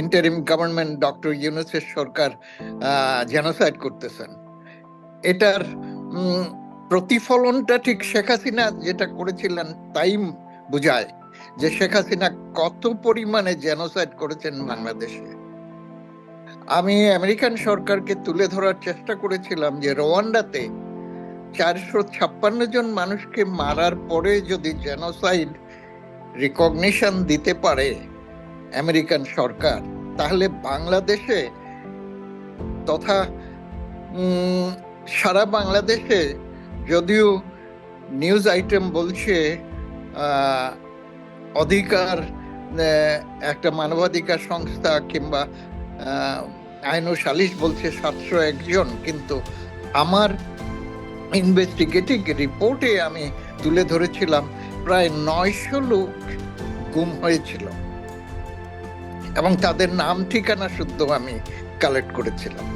Interim government doctor ইউনূসের সরকার genocide করতেছেন। এটার প্রতিফলনটা ঠিক শেখ হাসিনা যেটা করেছিলেন তাই বোঝায়, যে শেখ হাসিনা কত পরিমাণে জেনোসাইড করেছেন বাংলাদেশে। আমি আমেরিকান সরকারকে তুলে ধরার চেষ্টা করেছিলাম যে রোয়ান্ডাতে 456 জন মানুষকে মারার পরে যদি জেনোসাইড রিকগনিশন দিতে পারে আমেরিকান সরকার, তাহলে বাংলাদেশে তথা সারা বাংলাদেশে, যদিও নিউজ আইটেম বলছে অধিকার একটা মানবাধিকার সংস্থা কিংবা আইন ও সালিশ বলছে 701 জন, কিন্তু আমার ইনভেস্টিগেটিভ রিপোর্টে আমি তুলে ধরেছিলাম প্রায় 900 লোক গুম হয়েছিল এবং তাদের নাম ঠিকানা শুদ্ধ আমি কালেক্ট করেছিলাম।